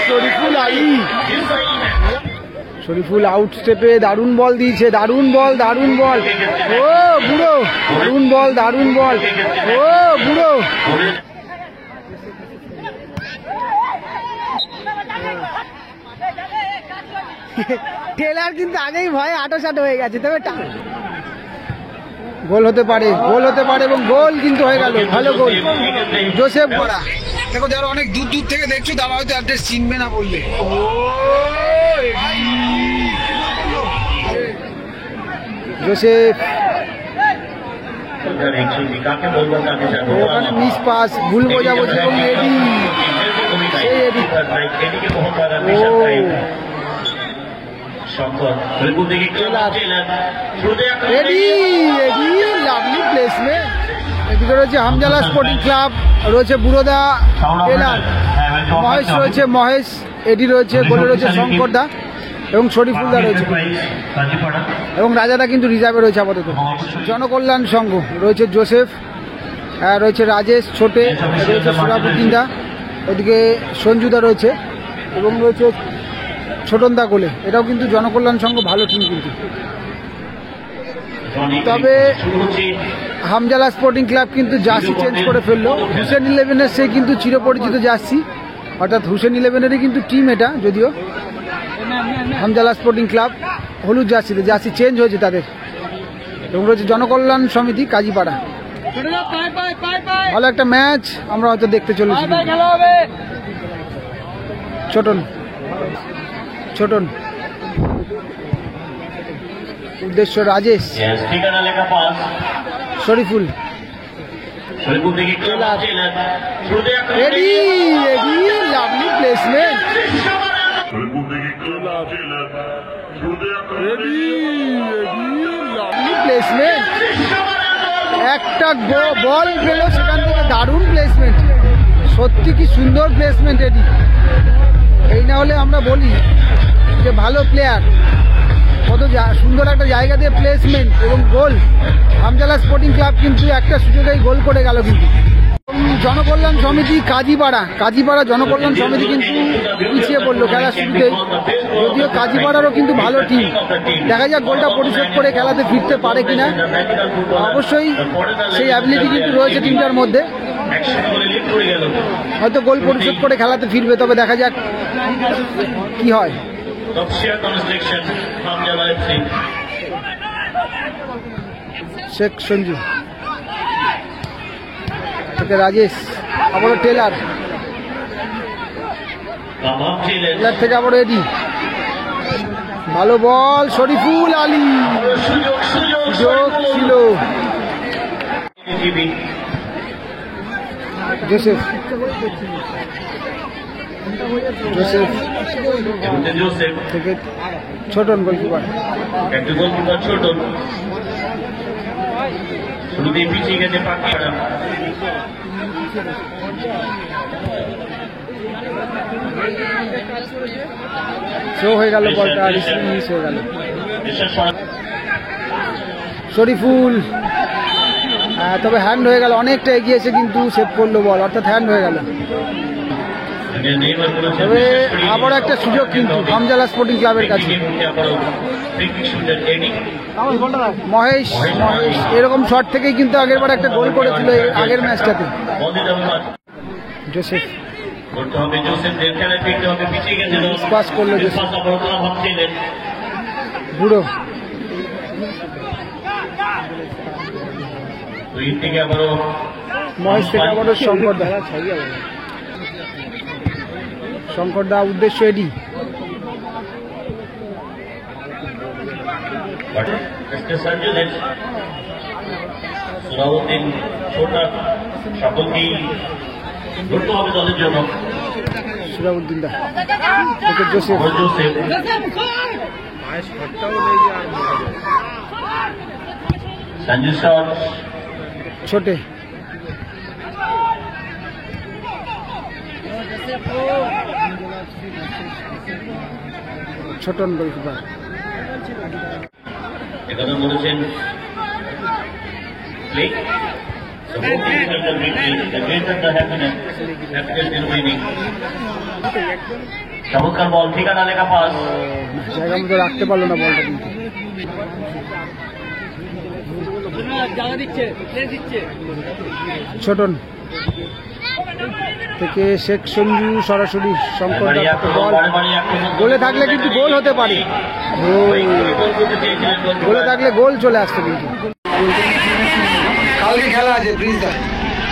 Shariful Ali, Shariful out স্টেপে দারুণ বল দিয়েছে, দারুণ বল, দারুণ বল। ও বুড়ো, দারুণ বল, দারুণ বল। ও বুড়ো, টেলার কিন্তু আগেই ভয়ে আটো হয়ে গেছে, তবে গোল হতে পারে, গোল হতে পারে এবং গোল কিন্তু হয়ে গেল। ভালো গোল জোসেফ বড়া। দেখো যারা অনেক দূর দূর থেকে দেখছো তারা হয়তো অ্যাড্রেস চিনবে না বললে। জোসেফ ওখানে মিস পাস, ভুল বোঝাবুঝি এবং এডি, লাভলি প্লেসমেন্ট। এদিকে রয়েছে হামজালা স্পোর্টিং ক্লাব, রয়েছে বুড়োদা টেলার, মহেশ রয়েছে, মহেশ, এডি রয়েছে, গোলে রয়েছে শঙ্করদা এবং শরীফুলদা রয়েছে, এবং রাজাদা কিন্তু রিজার্ভে রয়েছে আপাতত। জনকল্যাণ সংঘ রয়েছে জোসেফ, রয়েছে রাজেশ, ছোটে রয়েছে, সুরাবুদ্দিনদা, ওদিকে সঞ্জুদা রয়েছে এবং রয়েছে ছোটনদা গোলে। এটাও কিন্তু জনকল্যাণ সংঘ ভালো টিম কিন্তু। তবে হামজালা স্পোর্টিং ক্লাব কিন্তু জার্সি চেঞ্জ করে ফেললো। হুসেন 11-এর সে কিন্তু চিরপরিচিত জার্সি, অর্থাৎ হুসেন 11-এরই কিন্তু টিম এটা, যদিও হামজালা স্পোর্টিং ক্লাব হলুদ জার্সিতে, জার্সি চেঞ্জ হয়েছে তাদের। এবং রয়েছে জনকল্যাণ সমিতি কাজীপাড়া। ভালো একটা ম্যাচ আমরা হয়তো দেখতে চলেছি। ছোটন, ছোটন, উদ্দেশ্য Rajesh, Shariful, lovely placement, placement, একটা বল পেল সেখান থেকে, দারুণ প্লেসমেন্ট, সত্যি কি সুন্দর প্লেসমেন্ট এটি। এই না হলে আমরা বলি যে ভালো প্লেয়ার, কত সুন্দর একটা জায়গা দিয়ে প্লেসমেন্ট এবং গোল। হামজালা স্পোর্টিং ক্লাব কিন্তু একটা সুযোগেই গোল করে গেল কিন্তু। জনকল্যাণ সমিতি কাজীপাড়া, কাজীপাড়া জনকল্যাণ সমিতি কিন্তু পিছিয়ে পড়লো খেলার শুরুতেই, যদিও কাজীপাড়ারও কিন্তু ভালো টিম। দেখা যাক গোলটা পরিশোধ করে খেলাতে ফিরতে পারে কিনা। অবশ্যই সেই অ্যাবিলিটি কিন্তু রয়েছে টিমটার মধ্যে, হয়তো গোল পরিশোধ করে খেলাতে ফিরবে, তবে দেখা যাক কি হয়। শেখ সঞ্জু থেকে রাজেশ, আবারও টেলার, টেলার থেকে আবারও এডি, ভালো বল, শরীফুল আলী, সুযোগ ছিল, জোসেফ, জোসেফ থেকে ছোটন গোলকিপার, ছোটন শুরু দিয়ে পিছিয়ে গেছে পাকিস্তান। শো হয়ে গেল বলটা, মিস হয়ে গেল। শরীফুল, তবে হ্যান্ড হয়ে গেল, অনেকটা এগিয়েছে কিন্তু সেভ করলো বল, অর্থাৎ হ্যান্ড হয়ে গেল। তবে আবার একটা সুযোগ কিন্তু হামজালা স্পোর্টিং ক্লাবের কাছে। মহেশ, মহেশ এরকম শট থেকেই কিন্তু আগের বার একটা গোল করেছিল আগের ম্যাচটাতে। জোসেফ পাস করলো, বুড়ো, মহেশ থেকে আবারও শঙ্করদা, শঙ্করদা, উদ্দেশ্য এডি, সুরাউদ্দিন, ছোটা, সকলকেই ধরতে হবে দলের জন্য। সুরাউদ্দিন দা থেকে জোসেফ, সঞ্জু স্যার, ছোটে, ছোটন গোলকিপার, এখানে বলেছেন the more difficult the victory, the greater the happiness in winning. চমৎকার বল, ঠিকানা লেখা পাস। জায়গা মতো রাখতে পারলো না বলটা কিন্তু ছোটন থেকে শেখ সঞ্জু সরাসরি শঙ্কর বল গোলে থাকলে কিন্তু গোল হতে পারে, গোলে থাকলে গোল চলে আসছে কিন্তু। কালকে খেলা আছে ব্রিজদা,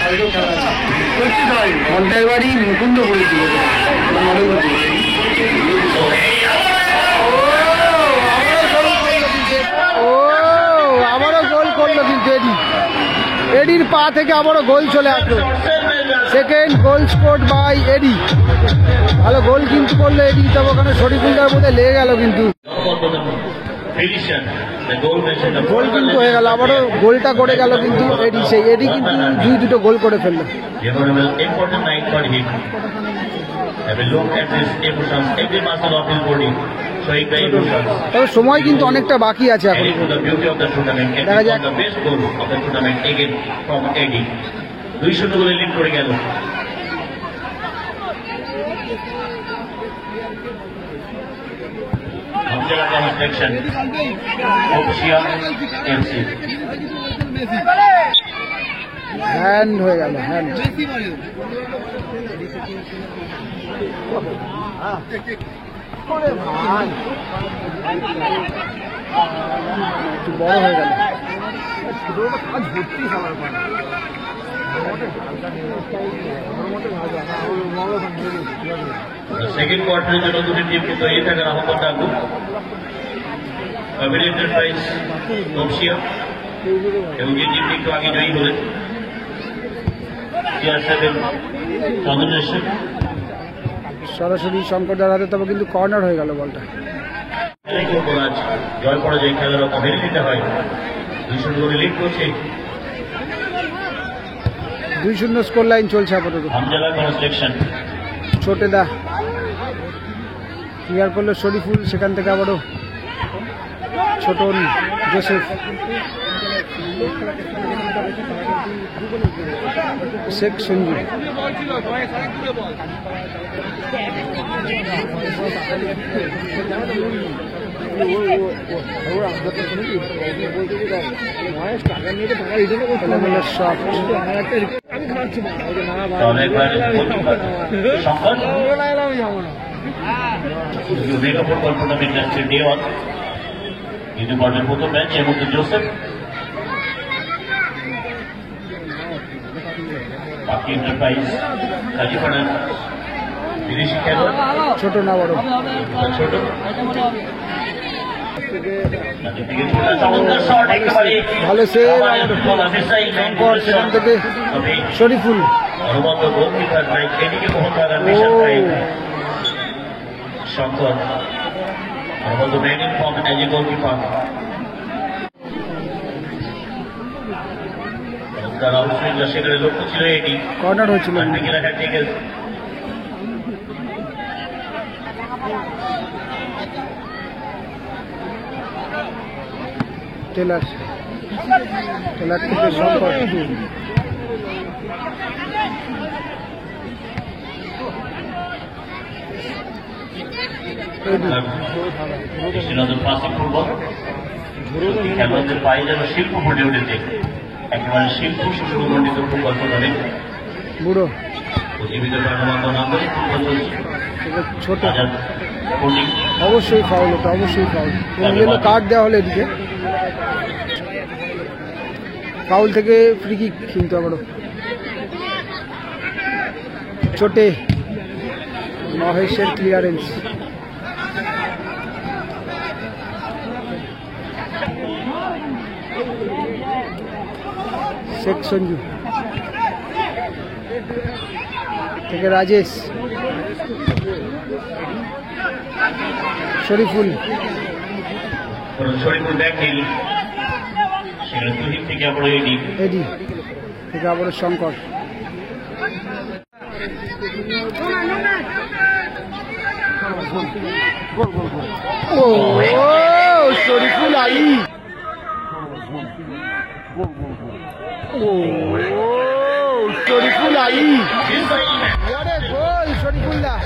কালকেও খেলা আছে ঘন্টার বাড়ি মুকুন্দ বলেছিল। ও আবারও গোল করলো কিন্তু এডির পা থেকে আবারও গোল চলে আসলো। Second goal scored by Eddie. ভালো গোল কিন্তু করলো এডি, তবে ওখানে শরীফুলটার মধ্যে লেগে গেল কিন্তু গোল কিন্তু হয়ে গেল। আবারও গোলটা করে গেল কিন্তু এডি, সেই এডি কিন্তু দুটো গোল করে ফেললো। তবে সময় কিন্তু অনেকটা বাকি আছে এখন, দেখা যাক। 2-0 গোলে লিড করে গেল। হ্যান্ড হয়ে গেল, হ্যান্ড। একটু বড় হয়ে গেল। সেকেন্ড কোয়ার্টারের জন্য দুটি টিম কিন্তু এই থাকার আহ্বান রাখুন। এন্টারপ্রাইজ তপসিয়া এবং যে টিমটি একটু আগে জয়ী হলেন সরাসরি শঙ্করদার হাতে, তবে কিন্তু কর্নার হয়ে গেল বলটা। জয় পরাজয় খেলার রকম মেনে নিতে হয়। 2-0 গোলে লিড করছে। 2-0 স্কোর লাইন চলছে আপাতত। ছোটেদা ক্লিয়ার করলো শরীফুল, সেখান থেকে আবারও ছোটন জোসেফ, শেখ সঞ্জু, প্রথম ম্যাচ এর মধ্যে জোসেফ, বাকি এন্টারপ্রাইজ কাজীপাড়ার বিদেশি খেলোয়াড় ছোট না বড় ছোট ভালো সেভ, সেখান থেকে Shariful Shankar man in form as a goalkeeper. সেখানে লক্ষ্য ছিল এটি কর্নার হয়েছিল। টেলার থেকে শঙ্কর, খেলোয়াড়দের পায়ে যেন শিল্প ফুটে উঠেছে, একেবারে শিল্প সুসংগঠিত ফুটবল টুর্নামেন্ট। বুড়ো জীবিত প্রাণবন্ত নাগরিক ফুটবল চলছে। ছোট অবশ্যই ফাউল, ওটা অবশ্যই ফাউল। কার্ড দেওয়া হলো এদিকে, ফাউল থেকে ফ্রি কিক কিন্তু আবারও ছোটে মহেশের ক্লিয়ারেন্স। শেখ সঞ্জু থেকে রাজেশ, শরীফুল, এডি থেকে আবারও শঙ্কর, ও শরীফুল আলী, ও ও Shariful Ali, what a goal Sharifullah,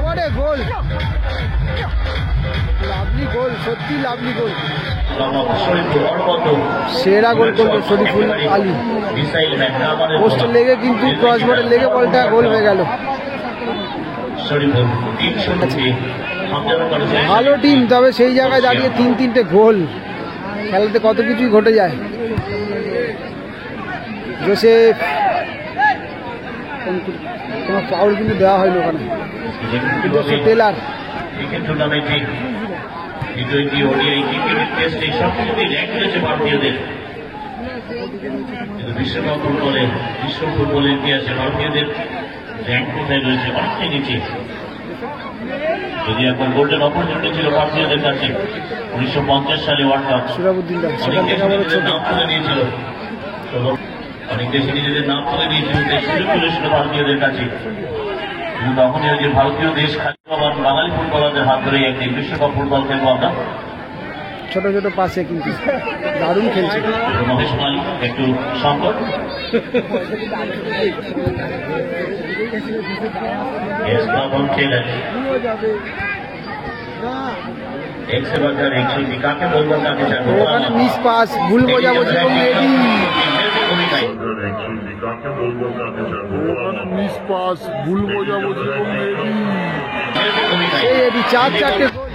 what a goal, lovely goal, সত্যি লাভলি গোল, সেরা গোল করলো শরীফুল আলী। পোস্টে লেগে কিন্তু ক্রসবারে লেগে বলটা গোল হয়ে গেল। ভালো টিম, তবে সেই জায়গায় দাঁড়িয়ে 3-3টে গোল, খেলাতে কত কিছুই ঘটে যায়। জোসেফ, তোমার ফাউল কিন্তু দেওয়া হয়নি ওখানে। জোসেফ টেলার, বিশ্বকাপ ফুটবলে, বিশ্ব ফুটবলের ইতিহাসে ভারতীয়দের র্যাঙ্ক কোথায় রয়েছে? অনেকটাই নিচে। যদি এখন গোল্ডেন অপরচুনিটি ছিল ভারতীয়দের কাছে 1950 সালে ওয়ার্ল্ড কাপ, অনেক দেশ নিজেদের নাম তুলে নিয়েছিল, অনেক দেশে নিজেদের নাম তুলে নিয়েছিল, সুযোগ তুলেছিল ভারতীয়দের কাছে। কিন্তু তখনই ওই যে ভারতীয় দেশ খালি বাঙালি ফুটবলারদের হাত ধরে একদিন বিশ্বকাপ ফুটবল খেলবো আমরা। ছোট ছোট পাশে কিন্তু দারুণ খেলছে মহেশ মালিক, একটু সংকট। কাকে বলবো, কাকে ওখানে মিস পাস, ভুল বোঝাবুঝি এবং এডি, মিস পাস, ভুল বোঝাবুঝি এবং এই এডি 4-4টে গোল।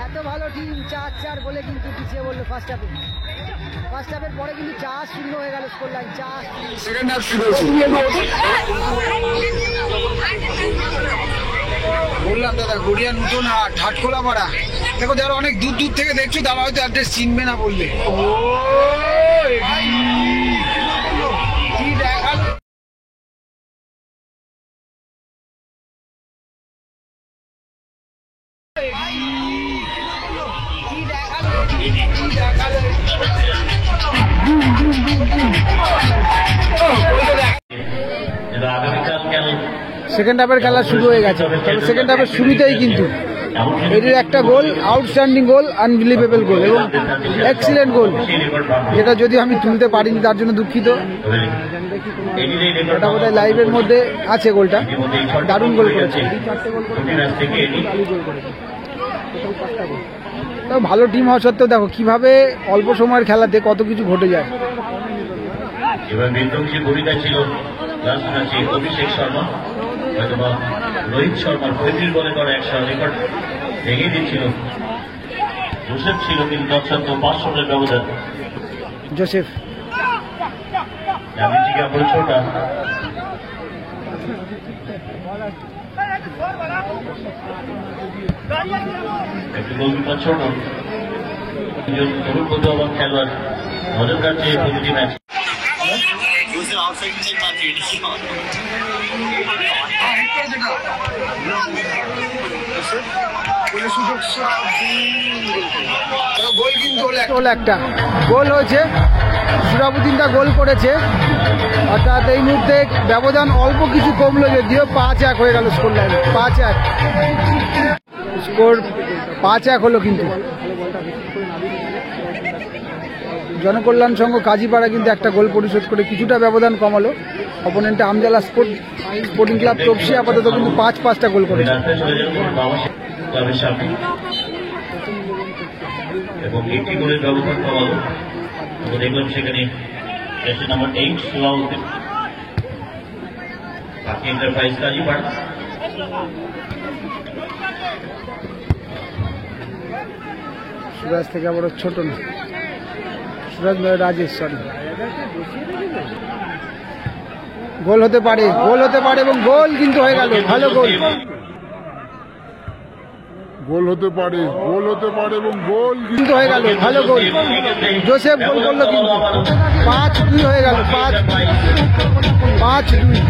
এত ভালো টিম 4-4 গোলে কিন্তু পিছিয়ে বললো ফার্স্ট হাফে। ফার্স্ট হাফের পরে কিন্তু 4-0 হয়ে গেল স্কোর লাইন। 4 সেকেন্ড হাফ শুরু বললাম দাদা, গড়িয়া নতুন হাট, হাটখোলা পাড়া। দেখো যারা অনেক দূর দূর থেকে দেখছো তারা হয়তো অ্যাড্রেস চিনবে না বললে। কি দেখালো, সেকেন্ড হাফের খেলা শুরু হয়ে গেছে। তবে সেকেন্ড হাফের শুরুতেই কিন্তু এটির একটা গোল, আউটস্ট্যান্ডিং গোল, আনবিলিভেবল গোল এবং এক্সিলেন্ট গোল, যেটা যদি আমি তুলতে পারিনি তার জন্য দুঃখিত। ওটা বোধহয় লাইভের মধ্যে আছে গোলটা, দারুণ গোল করেছে। তো ভালো টিম হওয়া সত্ত্বেও দেখো কিভাবে অল্প সময়ের খেলাতে কত কিছু ঘটে যায়। এবার বিধ্বংসী ভূমিকা ছিল লাস্ট ম্যাচে অভিষেক শর্মা, হয়তোবা রোহিত শর্মার 35 বলে করা 100 রেকর্ড ভেঙে দিচ্ছিল। জোসেফ ছিল কিন্তু তৎসত্ত্বেও 5 রানের ব্যবধান। জোসেফ ছোটা একটু গোলকিপার ছোট, তরুণ প্রতিভাবান খেলোয়াড়, নজর কাটছে প্রতিটি ম্যাচ। একটা গোল হয়েছে, সুরাবুদ্দিনটা গোল করেছে, অর্থাৎ এই মুহূর্তে ব্যবধান অল্প কিছু কমলো, যদিও 5-1 হয়ে গেল স্কোর লাইন। 5-1 স্কোর, 5-1 হলো। কিন্তু জনকল্যাণ সংঘ কাজীপাড়া কিন্তু একটা গোল পরিশোধ করে কিছুটা ব্যবধান কমালো। অপোনেন্টে আমজালা স্পোর্টিং ক্লাব তপসি আপাতত কিন্তু 5-5টা গোল করেছে। এবং একটি গোলের ব্যবধান কমালো। দেখলাম সেখানে নাম্বার 8 সুলাউদ্দিন, বাকি এন্টারপ্রাইজ কাজীপাড়া। সুরাজ থেকে আবার ছোট না, সুরাজ রাজেশ, সরি। গোল হতে পারে, গোল হতে পারে এবং গোল কিন্তু হয়ে গেল। ভালো গোল, গোল হতে পারে, গোল হতে পারে এবং গোল কিন্তু হয়ে গেল। ভালো গোল, জোসেফ গোল করলো কিন্তু 5-2 হয়ে গেল। 5-2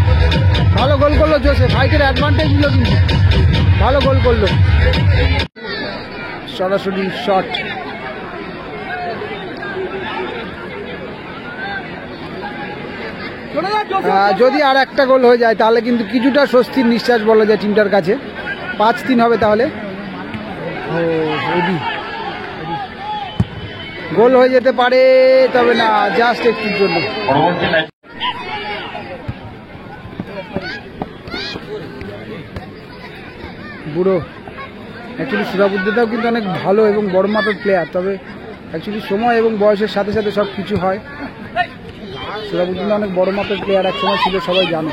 ভালো গোল করলো জোসেফ, হাইটের অ্যাডভান্টেজ নিল কিন্তু ভালো গোল করলো। সরাসরি শট, যদি আর একটা গোল হয়ে যায় তাহলে কিন্তু কিছুটা স্বস্তির নিঃশ্বাস বলা যায় টিমটার কাছে। 5-3 হবে তাহলে। গোল হয়ে যেতে পারে, তবে না, জাস্ট একটুর জন্য। পরবর্তী ম্যাচ বুড়ো অ্যাকচুয়ালি সুরাবুদ্দিনটাও কিন্তু অনেক ভালো এবং বড় মাপের প্লেয়ার, তবে অ্যাকচুয়ালি সময় এবং বয়সের সাথে সাথে সব কিছু হয়। সুরাবুদ্দিনটা অনেক বড় মাপের প্লেয়ার এক সময় ছিল, সবাই জানে।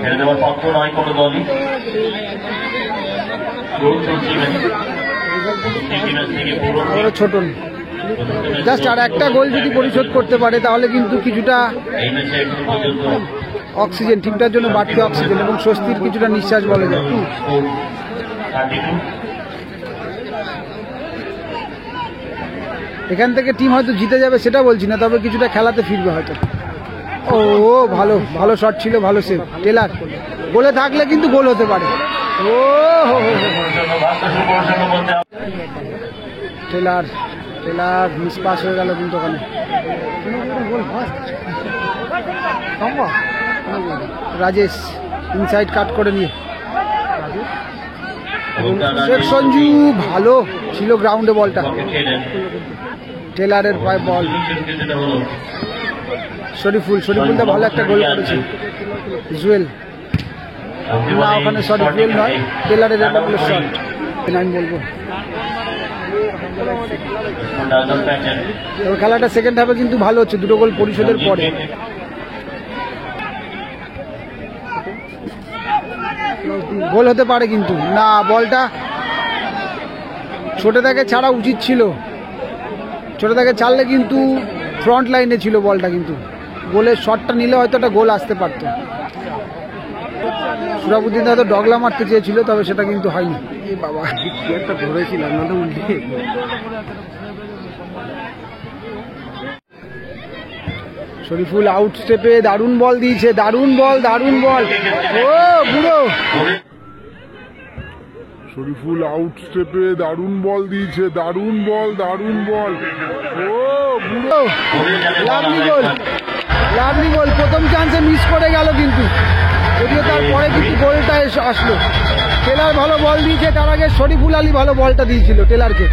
ছেড়ে দেওয়ার পক্ষ নয় কোনো দলই। গোল চলছে এখানে। ম্যাচ থেকে পুরো ছোট জাস্ট আর একটা গোল যদি পরিশোধ করতে পারে তাহলে কিন্তু কিছুটা এই ম্যাচে এখনো পর্যন্ত অক্সিজেন, টিমটার জন্য বাড়তি অক্সিজেন এবং স্বস্তির কিছুটা নিঃশ্বাস বলে যায়। 32। এখান থেকে টিম হয়তো জিতে যাবে সেটা বলছি না, তবে কিছুটা খেলাতে ফিরবে হয়তো। ও ভালো ভালো শট ছিল, ভালো সেভ। টেলার গোলে থাকলে কিন্তু গোল হতে পারে। ও হো হো হো। টেলার টেলার মিস পাস হয়ে গেল কিন্তু ওখানে। রাজেশ ইনসাইড কাট করে নিয়ে শেখ সঞ্জু, ভালো ছিল গ্রাউন্ডে বলটা। টেলারের পায়ে বল। শরীফুলটা ভালো একটা গোল করেছে। জুয়েল না, ওখানে সরি জুয়েল নয়, টেলারের একটা বলে শট। আমি বলবো খেলাটা সেকেন্ড হাফে কিন্তু ভালো হচ্ছে, দুটো গোল পরিশোধের পরে। গোল হতে পারে কিন্তু না, বলটা ছোটদাকে ছাড়া উচিত ছিল। ছোটদাকে ছাড়লে কিন্তু ফ্রন্ট লাইনে ছিল বলটা, কিন্তু গোলের শটটা নিলে হয়তো একটা গোল আসতে পারত। সুরাবুদ্দিন হয়তো ডগলা মারতে চেয়েছিল, তবে সেটা কিন্তু হয়নি। এই বাবা একটা ধরেছিলাম না তো উল্টে। শরীফুল আউট স্টেপে দারুণ বল দিয়েছে, দারুণ বল, দারুণ বল। ও বুড়ো শরীফুল আউট স্টেপে দারুণ বল দিয়েছে, দারুণ বল, দারুণ বল। ও বুড়ো, লাভলি গোল, লাভলি গোল। প্রথম চান্সে মিস করে গেল কিন্তু, যদিও তারপরে কিন্তু গোলটা আসলো। টেলার ভালো বল দিয়েছে, তার আগে শরীফুল আলী ভালো বলটা দিয়েছিল টেলারকে।